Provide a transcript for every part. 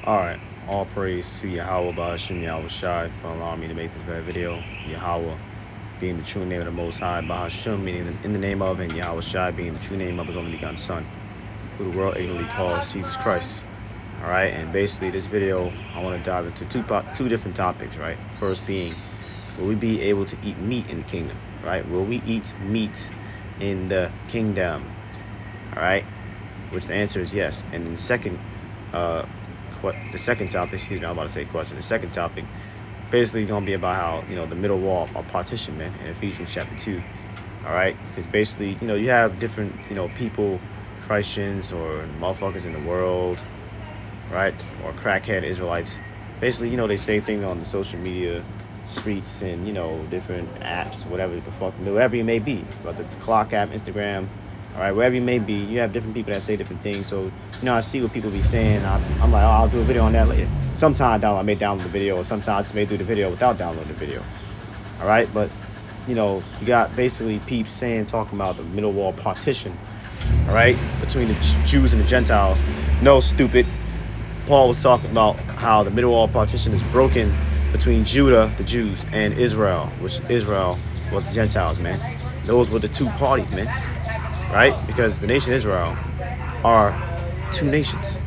Alright, all praise to Yahweh Bahashim Yahweh Shai for allowing me to make this very video. Yahweh being the true name of the Most High, Bahashim meaning in the name of, and Yahweh Shai being the true name of his only begotten Son, who the world ignorantly calls Jesus Christ. Alright, and basically this video, I want to dive into two different topics, right? First being, will we be able to eat meat in the kingdom, right? Will we eat meat in the kingdom? Alright, which the answer is yes. And then the second topic, excuse me, I'm about to say question. The second topic basically going to be about how, the middle wall or partition, man, in Ephesians chapter 2. All right, because basically, you have different, people, Christians or motherfuckers in the world, right, or crackhead Israelites. Basically, they say things on the social media streets and, different apps, whatever it may be, whether it's the clock app, Instagram. All right, wherever you may be, you have different people that say different things. So, I see what people be saying. I'm like, oh, I'll do a video on that later. Sometimes I may download the video, or sometimes I just may do the video without downloading the video. All right, but, you got basically peeps talking about the middle wall partition, all right, between the Jews and the Gentiles. No, stupid. Paul was talking about how the middle wall partition is broken between Judah, the Jews, and Israel, which Israel was the Gentiles, man. Those were the two parties, man. Right? Because the nation Israel are two nations.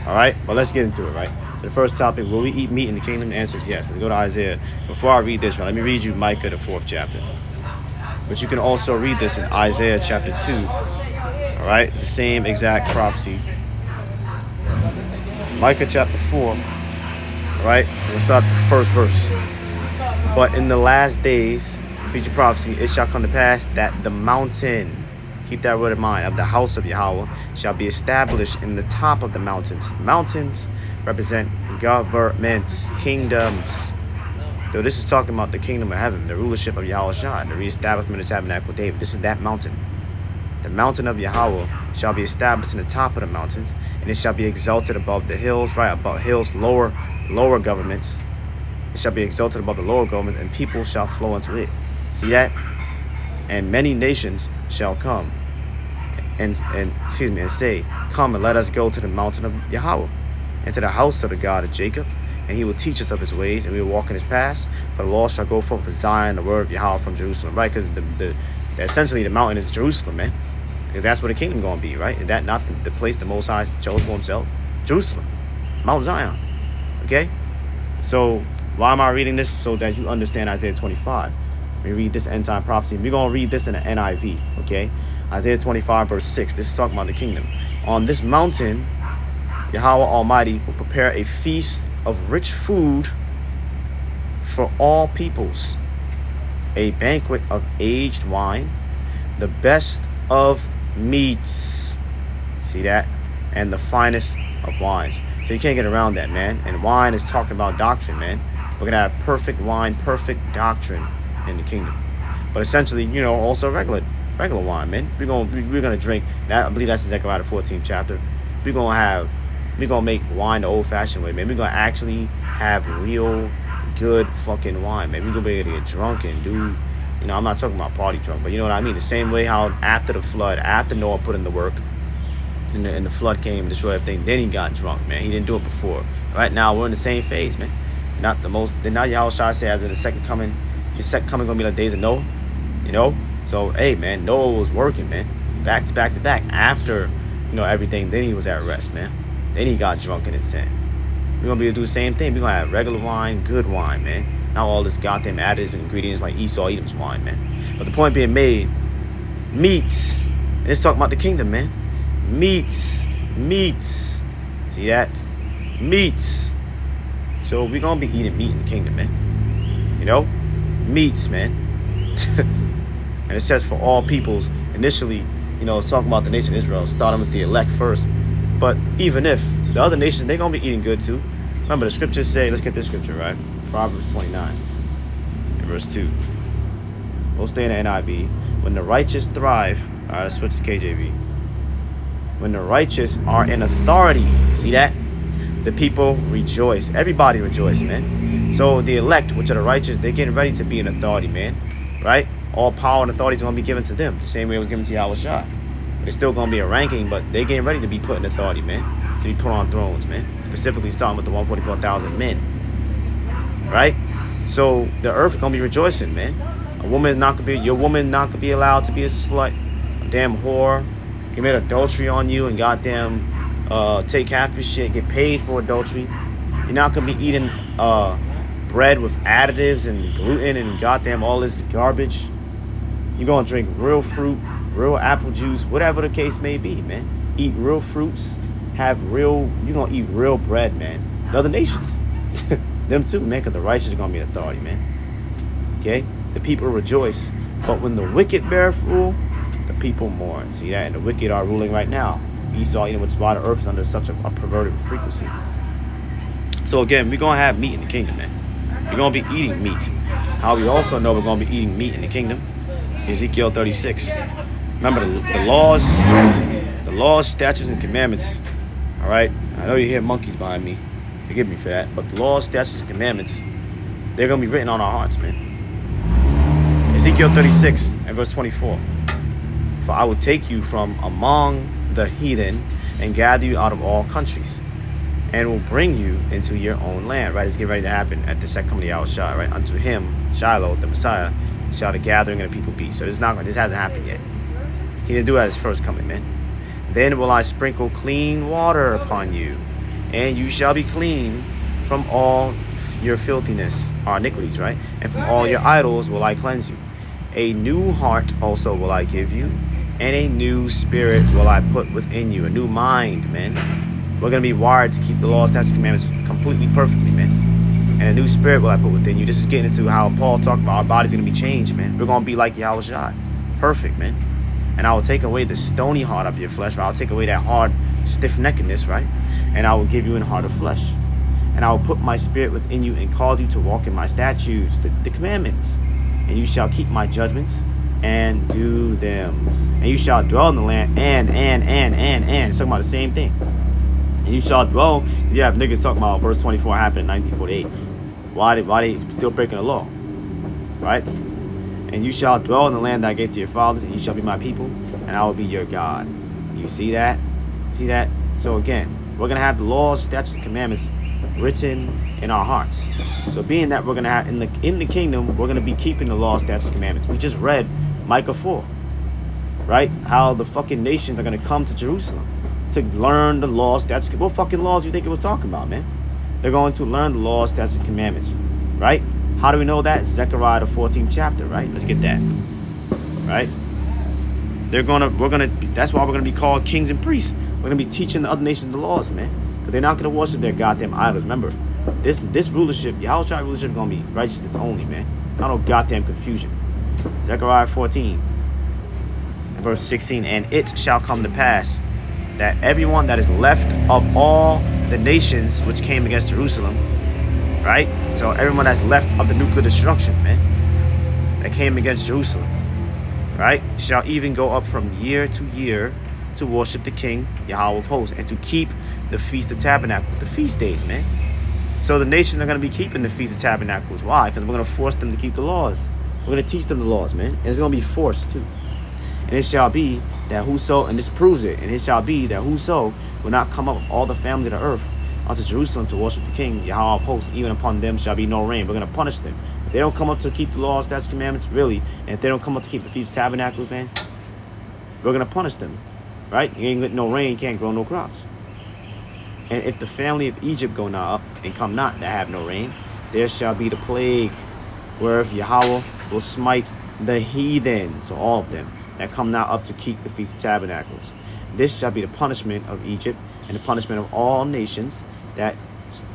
All right? But let's get into it, right? So the first topic, will we eat meat in the kingdom? The answer is yes. Let's go to Isaiah. Before I read this one, let me read you Micah, the 4th chapter. But you can also read this in Isaiah chapter 2. All right? It's the same exact prophecy. Micah chapter 4. All right? We'll start the first verse. But in the last days, future prophecy, it shall come to pass that the mountain, keep that word in mind, of the house of Yahweh shall be established in the top of the mountains. Mountains represent governments, kingdoms. So this is talking about the kingdom of heaven, the rulership of Yahweh Shai, the reestablishment of the tabernacle of David. This is that mountain. The mountain of Yahweh shall be established in the top of the mountains, and it shall be exalted above the hills, right, above hills, lower governments. It shall be exalted above the lower governments, and people shall flow into it. See that? And many nations shall come and say, come and let us go to the mountain of Yahweh and to the house of the God of Jacob, and he will teach us of his ways, and we will walk in his paths. For the law shall go forth from Zion, the word of Yahweh from Jerusalem, right? Because essentially the mountain is Jerusalem, man. Because that's where the kingdom going to be, right? Is that not the place the Most High chose for himself? Jerusalem, Mount Zion, okay? So why am I reading this? So that you understand Isaiah 25. We read this end time prophecy. We're going to read this in the NIV, okay? Isaiah 25, verse 6. This is talking about the kingdom. On this mountain, Yahweh Almighty will prepare a feast of rich food for all peoples, a banquet of aged wine, the best of meats. See that? And the finest of wines. So you can't get around that, man. And wine is talking about doctrine, man. We're going to have perfect wine, perfect doctrine in the kingdom. But essentially, also regular wine, man. We're gonna drink that. I believe that's in Zechariah the 14th chapter. We're gonna make wine the old-fashioned way, man. We're gonna actually have real good fucking wine, man. We're gonna be able to get drunk and do, I'm not talking about party drunk, but you know what I mean. The same way how after the flood, after Noah put in the work, and the flood came and destroyed everything, then he got drunk, man. He didn't do it before. Right now we're in the same phase, man. Not Yahweh Shai say after the second coming. Your second coming gonna be like days of Noah, So hey, man, Noah was working, man, back to back to back. After everything, then he was at rest, man. Then he got drunk in his tent. We're gonna be able to do the same thing. We're gonna have regular wine, good wine, man. Not all this goddamn additives and ingredients like Esau Edom's wine, man. But the point being made, meats. And it's talking about the kingdom, man. Meats. See that? Meats. So we're gonna be eating meat in the kingdom, man. Meats, man. And it says for all peoples. Initially, it's talking about the nation of Israel, starting with the elect first. But even if the other nations, they're gonna be eating good too. Remember the scriptures say, let's get this scripture, right? Proverbs 29 and verse 2. We'll stay in the NIV. When the righteous thrive, all right, let's switch to KJV. When the righteous are in authority, see that? The people rejoice. Everybody rejoice, man. So the elect, which are the righteous, they're getting ready to be in authority, man. Right? All power and authority is going to be given to them, the same way it was given to Yahweh Shai. It's still gonna be a ranking, but they getting ready to be put in authority, man. To be put on thrones, man. Specifically starting with the 144,000 men. Right? So the earth is gonna be rejoicing, man. Your woman not gonna be allowed to be a slut, a damn whore, commit adultery on you and goddamn take half your shit, get paid for adultery. You're not gonna be eating bread with additives and gluten and goddamn all this garbage. You're gonna drink real fruit, real apple juice, whatever the case may be, man. Eat real fruits, you're gonna eat real bread, man. The other nations, them too, man, because the righteous are gonna be in authority, man. Okay? The people rejoice. But when the wicked bear rule, the people mourn. See that? And the wicked are ruling right now. Esau, which is why the earth is under such a perverted frequency. So again, we're gonna have meat in the kingdom, man. We're gonna be eating meat. How we also know we're gonna be eating meat in the kingdom? Ezekiel 36. Remember the laws, statutes, and commandments. All right. I know you hear monkeys behind me. Forgive me for that. But the laws, statutes, and commandments, they're gonna be written on our hearts, man. Ezekiel 36 and verse 24. For I will take you from among the heathen and gather you out of all countries, and will bring you into your own land. Right, it's getting ready to happen at the second coming of Yahushua. Right, unto him, Shiloh, the Messiah, shall the gathering of the people be. So this hasn't happened yet. He didn't do it at his first coming, man. Then will I sprinkle clean water upon you, and you shall be clean from all your filthiness, or iniquities, right? And from all your idols will I cleanse you. A new heart also will I give you, and a new spirit will I put within you. A new mind, man. We're going to be wired to keep the law, statutes, commandments completely perfectly, man. And a new spirit will I put within you. This is getting into how Paul talked about our body's going to be changed, man. We're going to be like Yahushua. Perfect, man. And I will take away the stony heart of your flesh, right? I'll take away that hard stiff-neckedness, right? And I will give you a heart of flesh. And I will put my spirit within you and cause you to walk in my statutes, the commandments. And you shall keep my judgments and do them. And you shall dwell in the land and. It's talking about the same thing. And you shall dwell. You have niggas talking about verse 24 happened in 1948. Why they still breaking the law? Right? And you shall dwell in the land that I gave to your fathers, and you shall be my people, and I will be your God. You see that? See that? So again, we're going to have the laws, statutes, and commandments written in our hearts. So being that we're going to have in the kingdom, we're going to be keeping the laws, statutes, and commandments. We just read Micah 4, right? How the fucking nations are going to come to Jerusalem to learn the laws, statutes. What fucking laws do you think it was talking about, man? They're going to learn the laws, statutes, and commandments, right? How do we know that? Zechariah the 14th chapter, right? Let's get that, right? That's why we're gonna be called kings and priests. We're gonna be teaching the other nations the laws, man. But they're not gonna worship their goddamn idols. Remember, this rulership, Yahushua rulership, is gonna be righteousness only, man. Not no goddamn confusion. Zechariah 14 and verse 16. And it shall come to pass that everyone that is left of all the nations which came against Jerusalem, right? So everyone that's left of the nuclear destruction, man, that came against Jerusalem, right, shall even go up from year to year to worship the King, Yahweh of hosts, and to keep the Feast of Tabernacles, the feast days, man. So the nations are going to be keeping the Feast of Tabernacles. Why? Because we're going to force them to keep the laws. We're going to teach them the laws, man. And it's going to be forced, too. And it shall be that whoso, and this proves it, and it shall be that whoso will not come up all the family of the earth unto Jerusalem to worship the King, Yahweh of hosts, even upon them shall be no rain. We're going to punish them. If they don't come up to keep the laws, statutes, commandments, really, and if they don't come up to keep the Feast of Tabernacles, man, we're going to punish them, right? You ain't getting no rain, you can't grow no crops. And if the family of Egypt go not up and come not that have no rain, there shall be the plague, whereof Yahweh will smite the heathen, so all of them, that come not up to keep the Feast of Tabernacles. This shall be the punishment of Egypt and the punishment of all nations that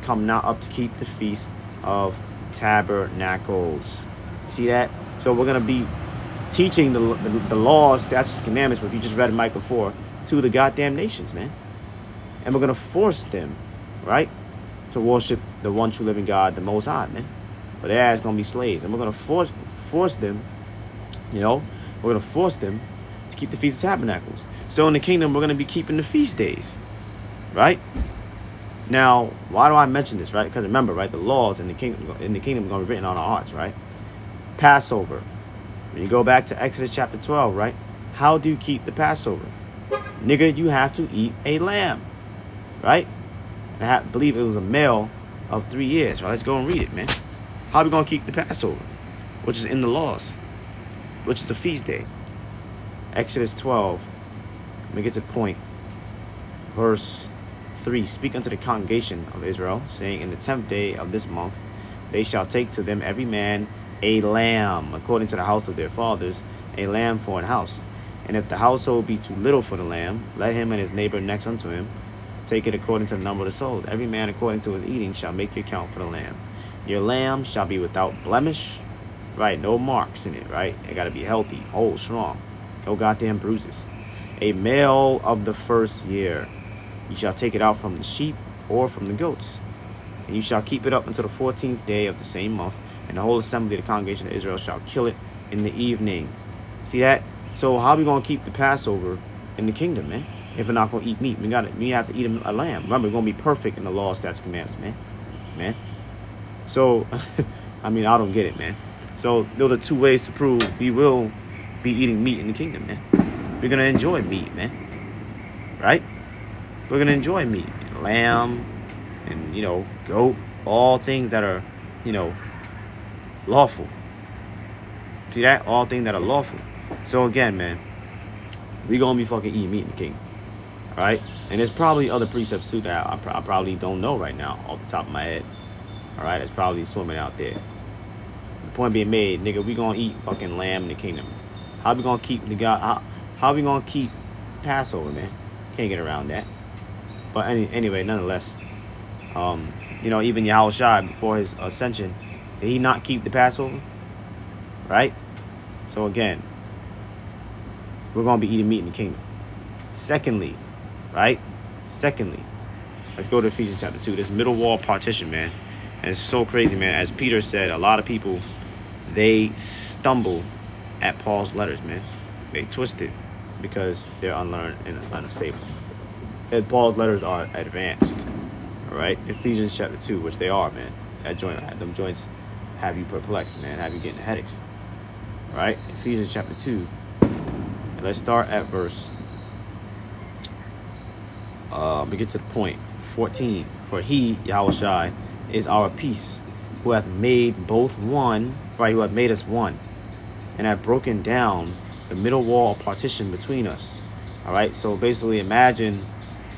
come not up to keep the Feast of Tabernacles. You see that? So we're going to be teaching the laws, statutes, and commandments, what you just read in Micah 4, to the goddamn nations, man. And we're going to force them, right, to worship the one true living God, the Most High, man. But their ass going to be slaves. And we're going to force them, we're going to force them to keep the Feast of Tabernacles. So in the kingdom, we're going to be keeping the feast days, right? Now, why do I mention this, right? Because remember, right, the laws in the kingdom are going to be written on our hearts, right? Passover. When you go back to Exodus chapter 12, right? How do you keep the Passover? Nigga, you have to eat a lamb, right? And I believe it was a male of 3 years. Right? Let's go and read it, man. How are we going to keep the Passover, which is in the laws, which is a feast day? Exodus 12. Let me get to the point. Verse 3. Speak unto the congregation of Israel, saying, in the 10th day of this month, they shall take to them every man a lamb, according to the house of their fathers, a lamb for an house. And if the household be too little for the lamb, let him and his neighbor next unto him take it according to the number of the souls. Every man according to his eating shall make your count for the lamb. Your lamb shall be without blemish, right? No marks in it, right? It got to be healthy, whole, strong. No goddamn bruises. A male of the first year. You shall take it out from the sheep or from the goats. And you shall keep it up until the 14th day of the same month. And the whole assembly of the congregation of Israel shall kill it in the evening. See that? So how are we going to keep the Passover in the kingdom, man? If we're not going to eat meat, we have to eat a lamb. Remember, we're going to be perfect in the law, statutes, commandments, man. So, I mean, I don't get it, man. So those are two ways to prove we will be eating meat in the kingdom, man. We're going to enjoy meat, man. Right? We're going to enjoy meat. Lamb and, goat. All things that are, lawful. See that? All things that are lawful. So again, man, we going to be fucking eating meat in the kingdom. All right? And there's probably other precepts too that I probably don't know right now off the top of my head. All right? It's probably swimming out there. The point being made, nigga, we going to eat fucking lamb in the kingdom. How we going to keep the God? How we going to keep Passover, man? Can't get around that. But anyway, nonetheless, even Yahushua before his ascension, did he not keep the Passover? Right? So again, we're going to be eating meat in the kingdom. Secondly, let's go to Ephesians chapter 2. This middle wall partition, man. And it's so crazy, man. As Peter said, a lot of people, they stumble at Paul's letters, man. They twist it because they're unlearned and unstable. And Paul's letters are advanced. All right? Ephesians chapter 2, which they are, man. Them joints have you perplexed, man. Have you getting headaches. All right? Ephesians chapter 2. And let's start at verse. We get to the point. 14. For he, Yahushua, is our peace, who hath made both one, right? Who hath made us one, and have broken down the middle wall of partition between us. All right? So basically, imagine,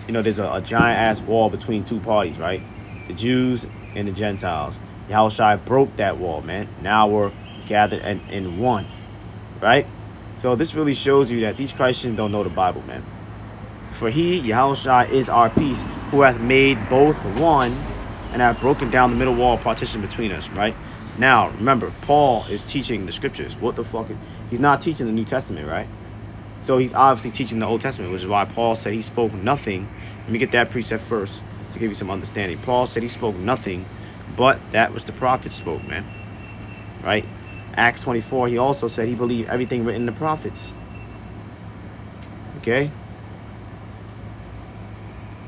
there's a giant ass wall between two parties, right? The Jews and the Gentiles. Yahushua broke that wall, man. Now we're gathered in one, right? So this really shows you that these Christians don't know the Bible, man. For he, Yahushua, is our peace, who hath made both one, and have broken down the middle wall of partition between us, right? Now, remember, Paul is teaching the scriptures. What the fuck? He's not teaching the New Testament, right? So he's obviously teaching the Old Testament, which is why Paul said he spoke nothing. Let me get that precept first to give you some understanding. Paul said he spoke nothing but that which the prophets spoke, man. Right? Acts 24, he also said he believed everything written in the prophets. Okay?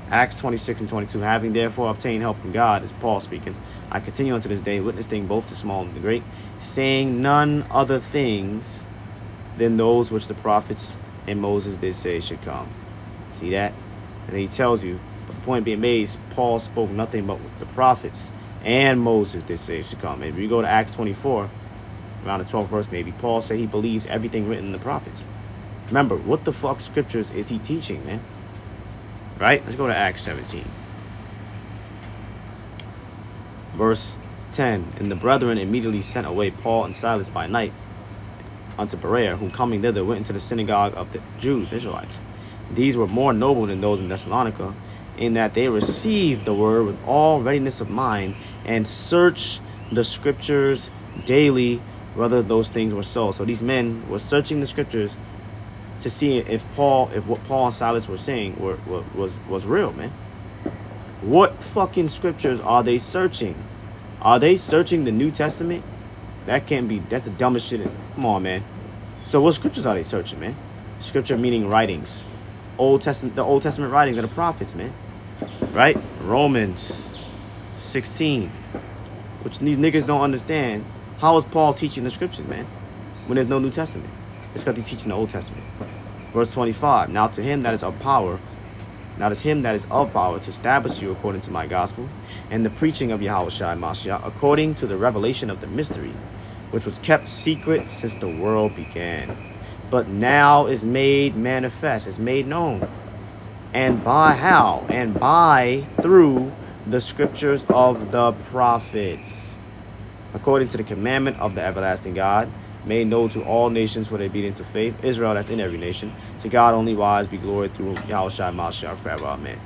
Acts 26 and 22. Having therefore obtained help from God, is Paul speaking, I continue unto this day, witnessing both the small and the great, saying none other things than those which the prophets and Moses did say should come. See that? And then he tells you, but the point being made is Paul spoke nothing but what the prophets and Moses did say should come. If you go to Acts 24, around the 12th verse maybe, Paul said he believes everything written in the prophets. Remember, what the fuck scriptures is he teaching, man? Right? Let's go to Acts 17. Verse 10. And the brethren immediately sent away Paul and Silas by night unto Berea, who coming thither went into the synagogue of the Jews, Israelites. These were more noble than those in Thessalonica, in that they received the word with all readiness of mind, and searched the scriptures daily whether those things were so. So these men were searching the scriptures to see if what Paul and Silas were saying was real, man. What fucking scriptures are they searching? Are they searching the New Testament? That can't be. That's the dumbest shit. Come on, man. So what scriptures are they searching, man? Scripture meaning writings. The Old Testament writings of the prophets, man. Right? Romans 16. Which these niggas don't understand. How is Paul teaching the scriptures, man? When there's no New Testament. It's because he's teaching the Old Testament. Verse 25. Now to him that is of power, now to him that is of power to establish you according to my gospel, and the preaching of Yahushua Mashiach, according to the revelation of the mystery, which was kept secret since the world began, but now is made manifest, is made known. And by how? And by through the scriptures of the prophets, according to the commandment of the everlasting God, made known to all nations for their obedience to faith. Israel, that's in every nation. To God only wise be glory through Yahushua Mashiach forever. Amen.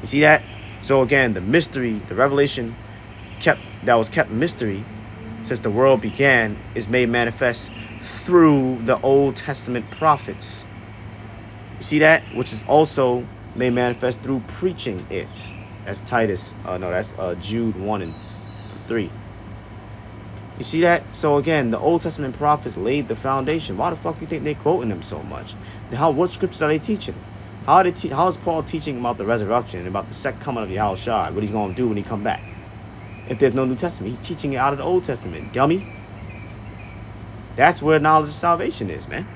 You see that? So again, the mystery, the revelation that was kept mystery since the world began is made manifest through the Old Testament prophets. You see that? Which is also made manifest through preaching it. That's Titus. That's Jude 1 and 3. You see that? So again, the Old Testament prophets laid the foundation. Why the fuck you think they're quoting them so much? What scriptures are they teaching? How is Paul teaching about the resurrection and about the second coming of Yahushua, what he's going to do when he come back? If there's no New Testament, he's teaching it out of the Old Testament, dummy. That's where knowledge of salvation is, man.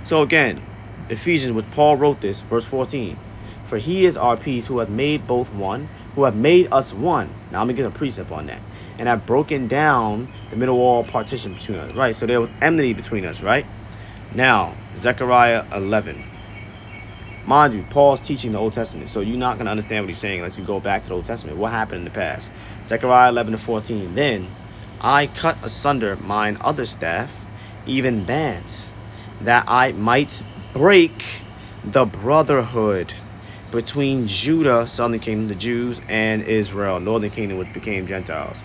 So again, Ephesians, which Paul wrote this, verse 14. For he is our peace, who hath made both one, who have made us one. Now I'm going to get a precept on that. And have broken down the middle wall partition between us. Right, so there was enmity between us, right? Now, Zechariah 11. Mind you, Paul's teaching the Old Testament, so you're not going to understand what he's saying unless you go back to the Old Testament. What happened in the past? Zechariah 11 to 14. Then I cut asunder mine other staff, even bands, that I might break the brotherhood between Judah, southern kingdom, the Jews, and Israel, northern kingdom, which became Gentiles,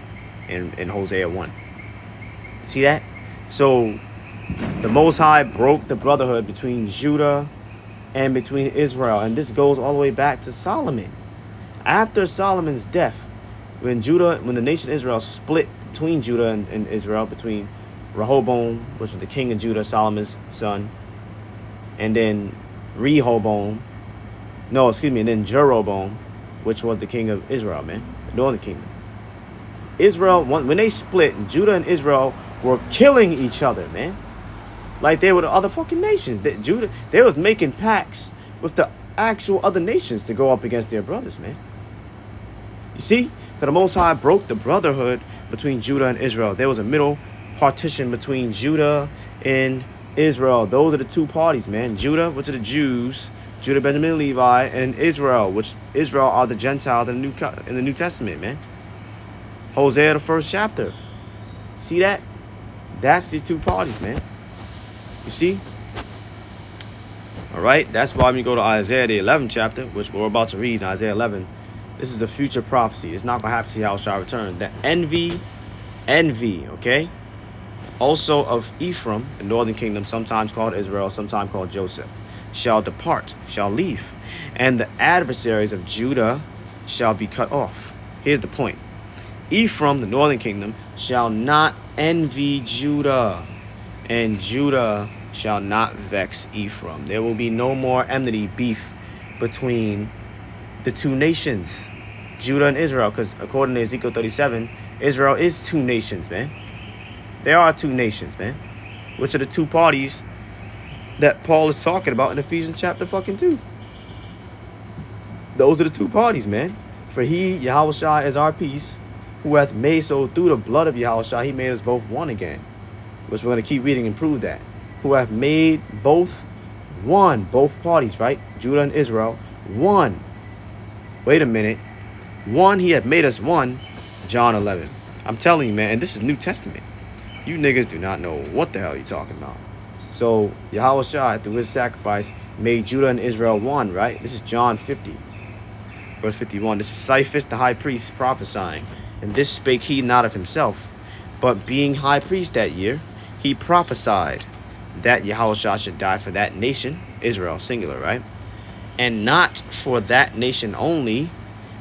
in Hosea 1. See that? So the Most High broke the brotherhood between Judah and between Israel. And this goes all the way back to Solomon. After Solomon's death, when the nation Israel split between Judah and Israel, between Rehoboam, which was the king of Judah, Solomon's son, and then and then Jeroboam, which was the king of Israel, man, the northern kingdom. Israel, when they split, Judah and Israel were killing each other, man. Like they were the other fucking nations. They was making pacts with the actual other nations to go up against their brothers, man. You see? So the Most High broke the brotherhood between Judah and Israel. There was a middle partition between Judah and Israel. Those are the two parties, man. Judah, which are the Jews, Judah, Benjamin, and Levi, and Israel, which Israel are the Gentiles in the New Testament, man. Hosea, the first chapter. See that? That's the two parties, man. You see? All right. That's why we go to Isaiah, the 11th chapter, which we're about to read in Isaiah 11. This is a future prophecy. It's not going to happen to Yahushua return. The envy, okay? Also of Ephraim, the northern kingdom, sometimes called Israel, sometimes called Joseph, shall depart, shall leave. And the adversaries of Judah shall be cut off. Here's the point. Ephraim, the northern kingdom, shall not envy Judah, and Judah shall not vex Ephraim. There will be no more enmity, beef between the two nations, Judah and Israel, because according to Ezekiel 37, Israel is two nations, man. There are two nations, man. Which are the two parties that Paul is talking about in Ephesians chapter 2. Those are the two parties, man. For he, Yahushua, is our peace, who hath made so through the blood of Yahushua, he made us both one again. Which we're going to keep reading and prove that. Who hath made both one, both parties, right? Judah and Israel, one. Wait a minute. One, he hath made us one. John 11. I'm telling you, man, and this is New Testament. You niggas do not know what the hell you're talking about. So, Yahushua, through his sacrifice, made Judah and Israel one, right? This is John 50, verse 51. This is Cephas, the high priest, prophesying. And this spake he not of himself, but being high priest that year, he prophesied that Yahushua should die for that nation, Israel, singular, right? And not for that nation only,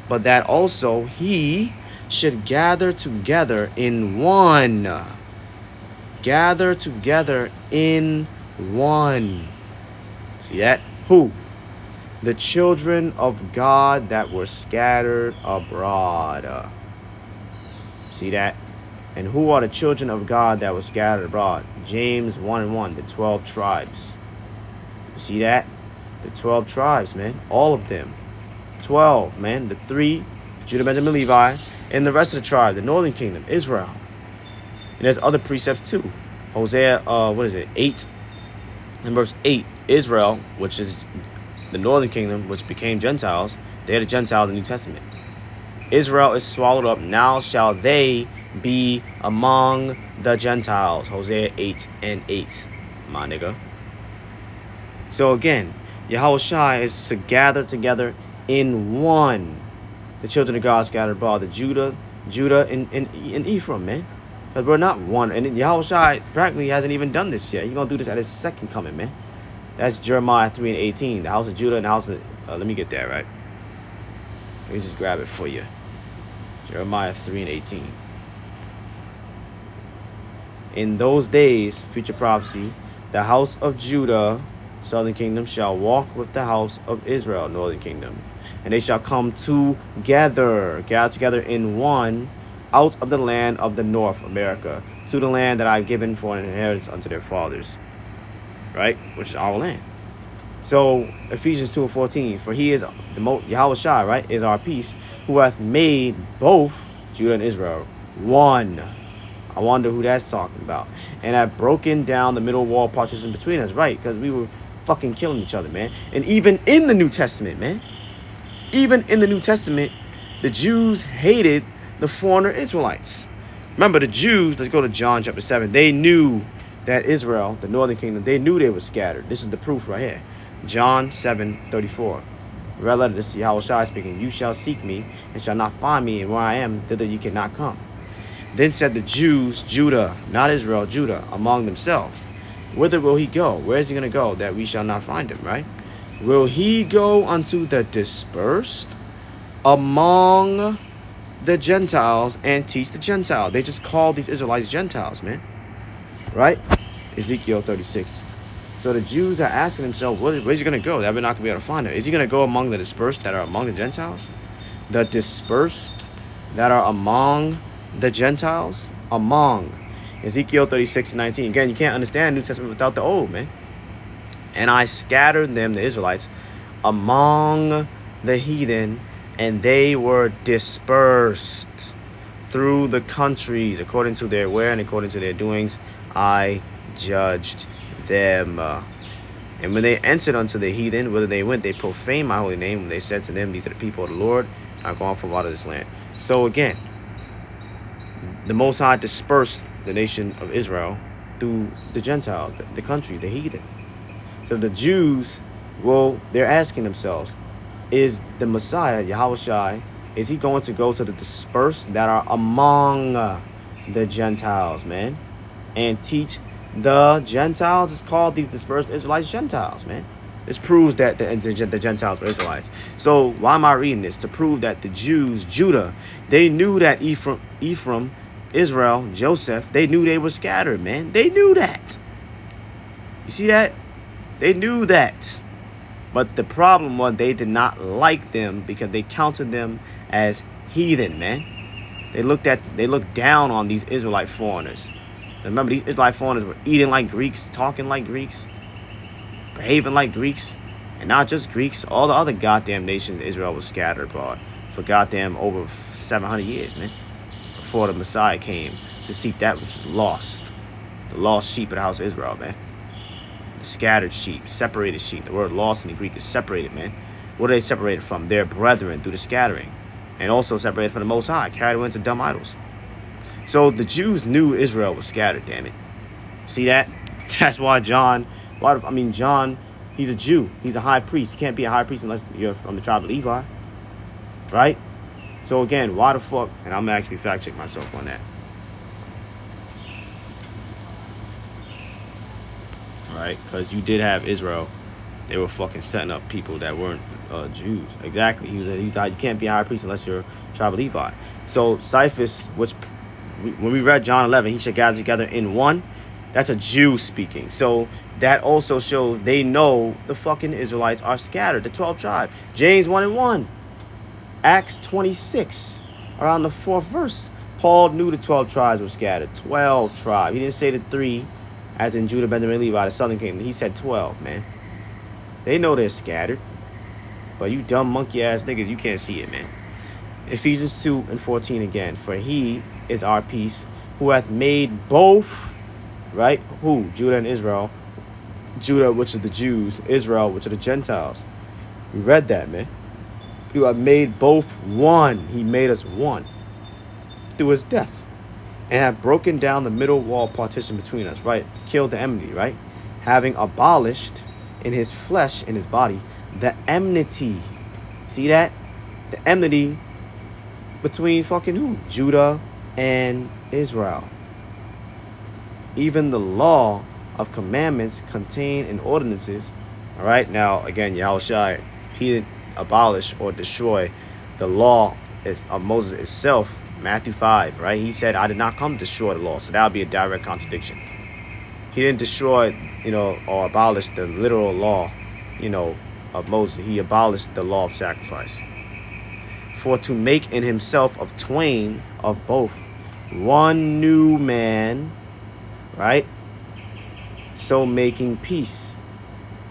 but that also he should gather together in one. Gather together in one. See that? Who? The children of God that were scattered abroad. See that? And who are the children of God that were scattered abroad? James 1:1, the 12 tribes. You see that? The 12 tribes, man. All of them. 12, man. The 3, Judah, Benjamin, Levi, and the rest of the tribes, the northern kingdom, Israel. And there's other precepts too. Hosea, 8 and verse 8. Israel, which is the northern kingdom, which became Gentiles. They're the Gentiles in the New Testament. Israel is swallowed up. Now shall they be among the Gentiles. Hosea 8 and 8, my nigga. So again, Yahushua is to gather together in one. The children of God scattered abroad. The Judah, and Ephraim, man. Because we're not one. And Yahushua practically hasn't even done this yet. He's going to do this at his second coming, man. That's Jeremiah 3 and 18. The house of Judah and the house of... let me get that right. Let me just grab it for you. Jeremiah 3 and 18. In those days, future prophecy, the house of Judah, southern kingdom, shall walk with the house of Israel, northern kingdom. And they shall come together, gather together in one, out of the land of the North America, to the land that I've given for an inheritance unto their fathers. Right? Which is our land. So, Ephesians 2 and 14, for he is the Yahushua, right, is our peace, who hath made both Judah and Israel one. I wonder who that's talking about. And have broken down the middle wall partition between us, right? Because we were fucking killing each other, man. And even in the New Testament, man, even in the New Testament, the Jews hated the foreigner Israelites. Remember, the Jews, let's go to John chapter 7, they knew that Israel, the northern kingdom, they knew they were scattered. This is the proof right here. John 7:34. Red letter, this is Yahushua speaking. You shall seek me and shall not find me, and where I am, thither you cannot come. Then said the Jews, Judah, not Israel, Judah, among themselves, whither will he go? Where is he going to go that we shall not find him, right? Will he go unto the dispersed among the Gentiles and teach the Gentiles? They just call these Israelites Gentiles, man. Right? Ezekiel 36. So the Jews are asking themselves, where's he going to go? That we're not going to be able to find him. Is he going to go among the dispersed that are among the Gentiles? The dispersed that are among the Gentiles? Among. Ezekiel 36:19. Again, you can't understand New Testament without the Old, man. And I scattered them, the Israelites, among the heathen, and they were dispersed through the countries, according to their where and according to their doings, I judged them. And when they entered unto the heathen, whither they went, they profaned my holy name. When they said to them, these are the people of the Lord, are gone from out of this land. So again, the Most High dispersed the nation of Israel through the Gentiles, the country, the heathen. So the Jews, well, they're asking themselves, is the Messiah, Yahushua, is he going to go to the dispersed that are among the Gentiles, man, and teach the Gentiles? It's called these dispersed Israelites Gentiles, man. This proves that the Gentiles were Israelites. So why am I reading this? To prove that the Jews, Judah, they knew that Ephraim, Israel, Joseph, they knew they were scattered, man. They knew that. You see that? They knew that. But the problem was they did not like them because they counted them as heathen, man. They looked down on these Israelite foreigners. Remember, these Israelite foreigners were eating like Greeks, talking like Greeks, behaving like Greeks, and not just Greeks. All the other goddamn nations Israel was scattered abroad for goddamn over 700 years, man, before the Messiah came to seek that which was lost, the lost sheep of the house of Israel, man. The scattered sheep, separated sheep. The word lost in the Greek is separated, man. What are they separated from? Their brethren through the scattering, and also separated from the Most High, carried away into dumb idols. So the Jews knew Israel was scattered, damn it. See that? That's why John, he's a Jew. He's a high priest. You can't be a high priest unless you're from the tribe of Levi. Right? So again, why the fuck? And I'm going to actually fact check myself on that. Right? Because you did have Israel. They were fucking setting up people that weren't Jews. Exactly. He's you can't be a high priest unless you're tribe of Levi. So Cephas, which when we read John 11, he should gather together in one. That's a Jew speaking. So that also shows they know the fucking Israelites are scattered. The 12 tribes. James 1 and 1. Acts 26. Around the 4th verse. Paul knew the 12 tribes were scattered. 12 tribes. He didn't say the 3 as in Judah, Benjamin, Levi, the southern kingdom. He said 12, man. They know they're scattered. But you dumb monkey ass niggas, you can't see it, man. Ephesians 2:14 again. For he is our peace, who hath made both, right? Who? Judah and Israel. Judah, which are the Jews. Israel, which are the Gentiles. We read that, man. You have made both one. He made us one through his death. And have broken down the middle wall partition between us, right? Killed the enmity, right? Having abolished in his flesh, in his body, the enmity. See that? The enmity between fucking who? Judah and Israel. Even the law of commandments contained in ordinances. All right. Now, again, Yahushua, he didn't abolish or destroy the law of Moses itself. Matthew 5, right? He said, I did not come to destroy the law. So that would be a direct contradiction. He didn't destroy, or abolish the literal law, of Moses. He abolished the law of sacrifice. For to make in himself of twain, of both, one new man, right? So making peace,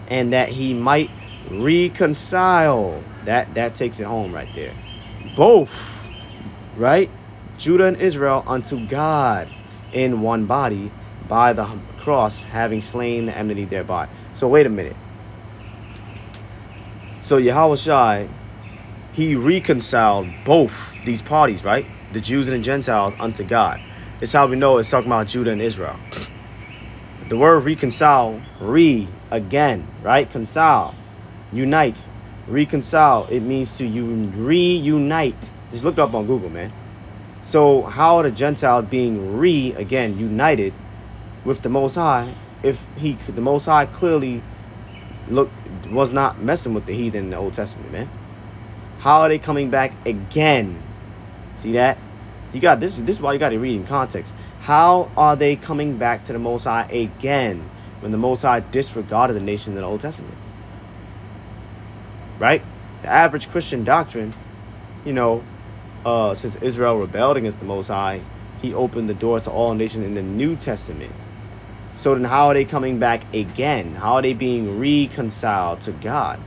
and that he might reconcile. That takes it home right there. Both, right? Judah and Israel unto God in one body by the cross, having slain the enmity thereby. So wait a minute. So Yahushua, he reconciled both these parties, right? The Jews and the Gentiles unto God. It's how we know it's talking about Judah and Israel. The word reconcile, again, right? Consile, unite, reconcile. It means to reunite. Just look it up on Google, man. So how are the Gentiles being again, united with the Most High if the Most High clearly was not messing with the heathen in the Old Testament, man? How are they coming back again? See that? You got this is why you got to read in context. How are they coming back to the Most High again when the Most High disregarded the nation in the Old Testament? Right? The average Christian doctrine, since Israel rebelled against the Most High, he opened the door to all nations in the New Testament. So then how are they coming back again? How are they being reconciled to God?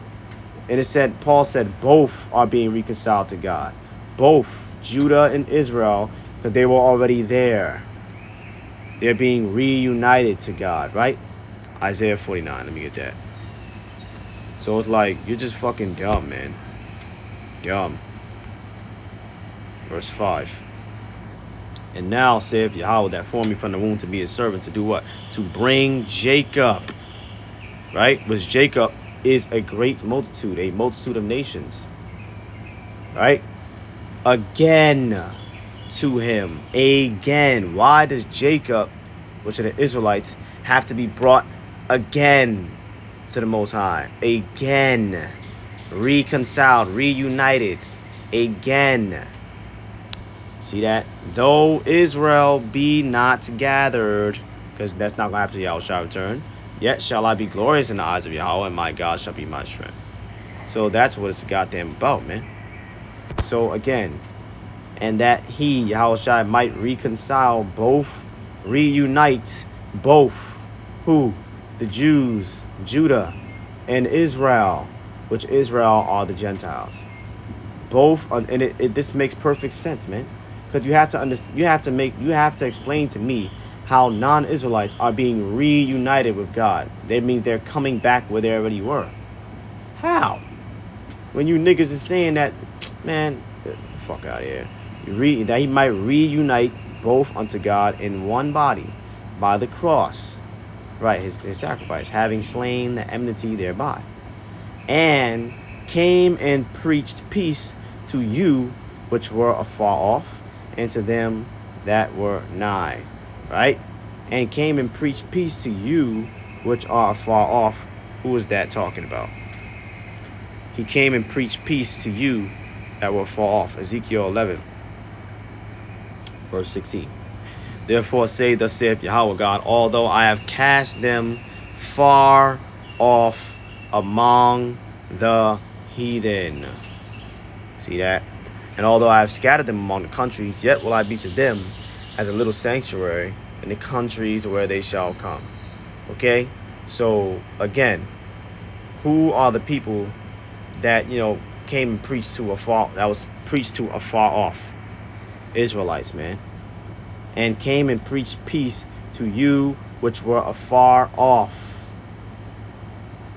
And Paul said both are being reconciled to God. Both, Judah and Israel, because they were already there. They're being reunited to God, right? Isaiah 49, let me get that. So it's like, you're just fucking dumb, man. Dumb. Verse 5. And now saith Yahweh that formed me from the womb to be his servant, to do what? To bring Jacob, right? Which Jacob is a great multitude, a multitude of nations, right? Again to him, again. Why does Jacob, which are the Israelites, have to be brought again to the Most High? Again. Reconciled, reunited, again. See that? Though Israel be not gathered, because that's not going to happen to Yahushua return, yet shall I be glorious in the eyes of Yahweh, and my God shall be my strength. So that's what it's goddamn about, man. So again, and that he, Yahushua, might reconcile both, reunite both, who? The Jews, Judah, and Israel, which Israel are the Gentiles. Both, and this makes perfect sense, man. Because you have to understand, you have to explain to me how non-Israelites are being reunited with God. That means they're coming back where they already were. How? When you niggas is saying that, man, get the fuck out of here. That he might reunite both unto God in one body by the cross, right? His sacrifice, having slain the enmity thereby, and came and preached peace to you which were afar off, and to them that were nigh, right? And came and preached peace to you which are afar off. Who is that talking about? He came and preached peace to you that were far off. Ezekiel 11, verse 16. Therefore say, thus saith Yahweh God, although I have cast them far off among the heathen. See that? And although I have scattered them among the countries, yet will I be to them as a little sanctuary in the countries where they shall come. Okay? So, again, Who are the people that, came and preached to afar off? Israelites, man. And came and preached peace to you which were afar off.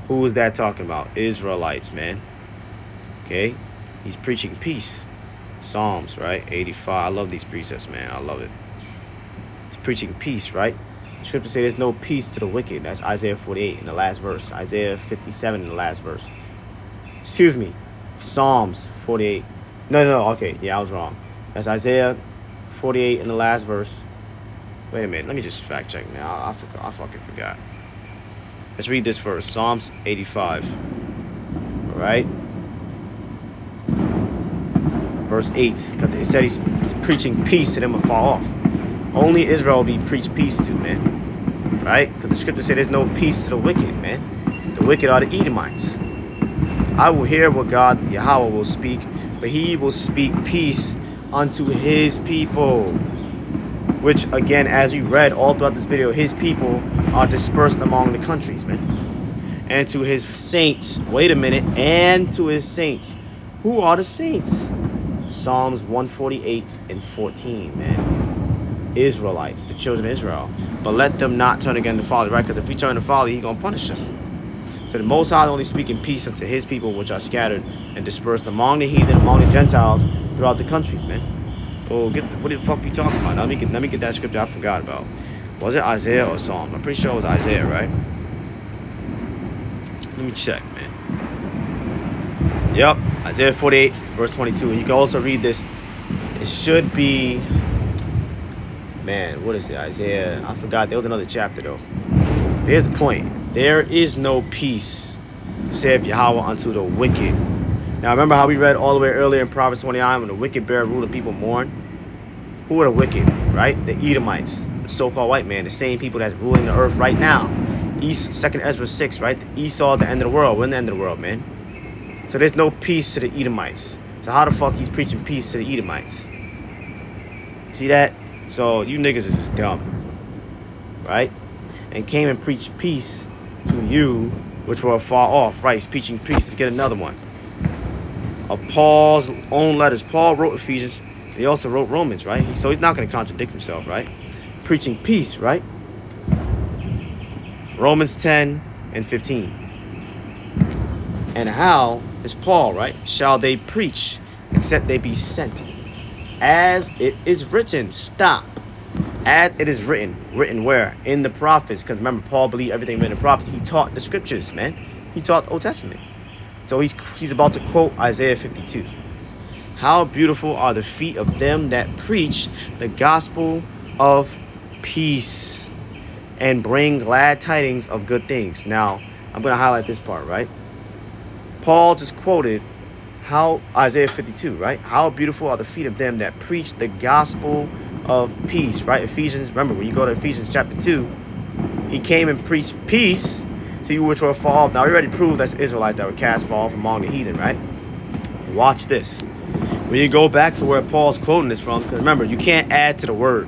Who is that talking about? Israelites, man. Okay? He's preaching peace. Psalms, right? 85. I love these precepts, man. I love it. He's preaching peace, right? The scripture says there's no peace to the wicked. That's Isaiah 48 in the last verse. Isaiah 57 in the last verse. Excuse me. Psalms 48. No. Okay. Yeah, I was wrong. That's Isaiah 48 in the last verse. Wait a minute. Let me just fact check now. I fucking forgot. Let's read this first. Psalms 85. All right. Verse 8. Because it said he's preaching peace to them afar off. Only Israel will be preached peace to, man. Right? Because the scripture said there's no peace to the wicked, man. The wicked are the Edomites. I will hear what God, Yahweh, will speak, but he will speak peace unto his people. Which, again, as we read all throughout this video, his people are dispersed among the countries, man. And to his saints, wait a minute, and to his saints. Who are the saints? Psalms 148 and 14, man. Israelites, the children of Israel. But let them not turn again to folly, right? Because if we turn to folly, he's going to punish us. So the Most High is only speaking peace unto his people, which are scattered and dispersed among the heathen, among the Gentiles, throughout the countries, man. Oh, what the fuck you talking about? Let me get that scripture I forgot about. Was it Isaiah or Psalm? I'm pretty sure it was Isaiah, right? Let me check, man. Yep, Isaiah 48, verse 22. And you can also read this. It should be, man, what is it? Isaiah, I forgot. There was another chapter, though. Here's the point. There is no peace, saith Yahweh, unto the wicked. Now, remember how we read all the way earlier in Proverbs 29, when the wicked bear rule, the people mourn? Who are the wicked, right? The Edomites, the so-called white man, the same people that's ruling the earth right now. Second Ezra 6, right? Esau, the end of the world. We're in the end of the world, man. So there's no peace to the Edomites. So how the fuck he's preaching peace to the Edomites? See that? So you niggas are just dumb, right? And came and preached peace to you which were far off. Right, he's preaching peace. Let's get another one. Of Paul's own letters. Paul wrote Ephesians. He also wrote Romans, right? So he's not going to contradict himself, right? Preaching peace, right? Romans 10 and 15. And how is Paul, right? Shall they preach except they be sent? As it is written. Stop. As it is written. Written where? In the prophets. Because remember, Paul believed everything written in the prophets. He taught the scriptures, man. He taught the Old Testament. So he's about to quote Isaiah 52. How beautiful are the feet of them that preach the gospel of peace and bring glad tidings of good things. Now, I'm going to highlight this part, right? Paul just quoted Isaiah 52, right? How beautiful are the feet of them that preach the gospel of peace, right? Ephesians, remember, when you go to Ephesians chapter 2, he came and preached peace to you which were far off. Now, we already proved that's Israelites that were cast far off among the heathen, right? Watch this. When you go back to where Paul's quoting this from, because remember, you can't add to the word.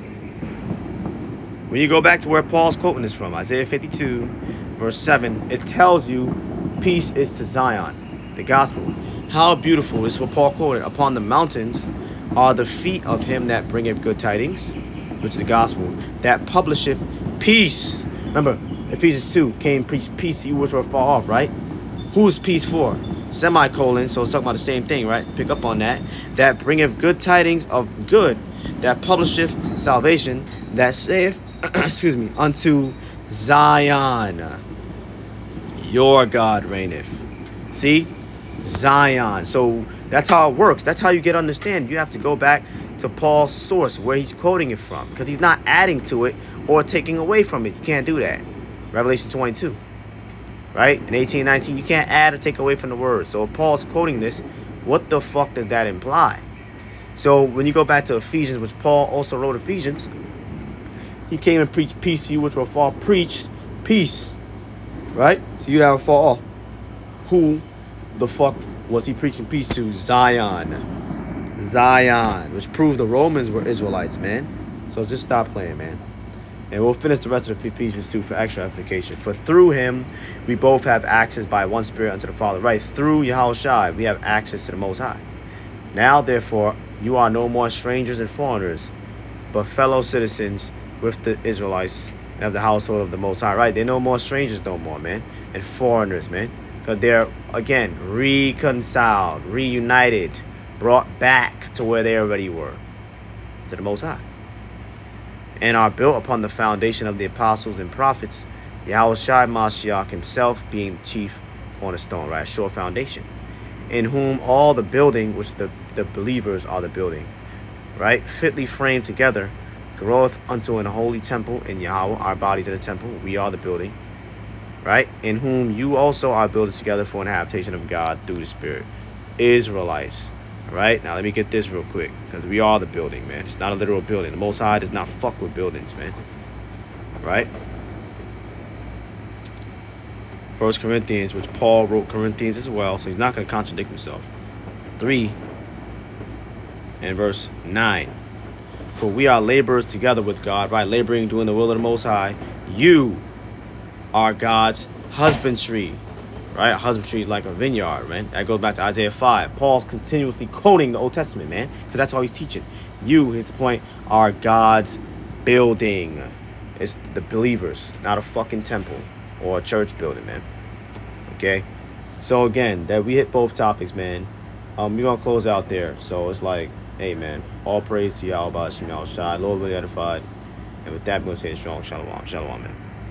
When you go back to where Paul's quoting this from, Isaiah 52, verse 7, it tells you peace is to Zion, the gospel. How beautiful, this is what Paul quoted, upon the mountains are the feet of him that bringeth good tidings, which is the gospel, that publisheth peace. Remember, Ephesians 2 came and preached peace to you which were far off, right? Who's peace for? Semicolon, so it's talking about the same thing, right? Pick up on that. That bringeth good tidings of good, that publisheth salvation, that saith, excuse me, unto Zion. Your God reigneth. See? Zion. So that's how it works. That's how you get understand. You have to go back to Paul's source, where he's quoting it from, because he's not adding to it or taking away from it. You can't do that. Revelation 22. Right? In 18:19, you can't add or take away from the word. So if Paul's quoting this, what the fuck does that imply? So when you go back to Ephesians, which Paul also wrote Ephesians, he came and preached peace to you which were far, preached peace. Right? So you that were far off. Who the fuck was he preaching peace to? Zion. Zion. Which proved the Romans were Israelites, man. So just stop playing, man. And we'll finish the rest of Ephesians 2 for extra application. For through him, we both have access by one Spirit unto the Father. Right, through Yahushua, we have access to the Most High. Now, therefore, you are no more strangers and foreigners, but fellow citizens with the Israelites and of the household of the Most High. Right, they're no more strangers no more, man, and foreigners, man. Because they're, again, reconciled, reunited, brought back to where they already were, to the Most High. And are built upon the foundation of the apostles and prophets, Yahushua Mashiach himself being the chief cornerstone, right? Sure foundation. In whom all the building, which the believers are the building, right? Fitly framed together, groweth unto an holy temple in Yahweh, our bodies are the temple, we are the building, right? In whom you also are built together for an habitation of God through the Spirit. Israelites. Right, now let me get this real quick, because we are the building, man. It's not a literal building. The Most High does not fuck with buildings, man. Right? 1 Corinthians, which Paul wrote Corinthians as well, so he's not going to contradict himself. 3 and verse 9. For we are laborers together with God, right? Laboring, doing the will of the Most High. You are God's husbandry. Right? A husbandry is like a vineyard, man. That goes back to Isaiah 5. Paul's continuously quoting the Old Testament, man, because that's all he's teaching. You, here's the point, are God's building. It's the believers, not a fucking temple or a church building, man. Okay? So, again, that we hit both topics, man. We're going to close out there. So, it's like, hey, man, all praise to Yahweh, Shem Shai, Lord, really edified. And with that, we're going to say strong shalom. Shalom, man.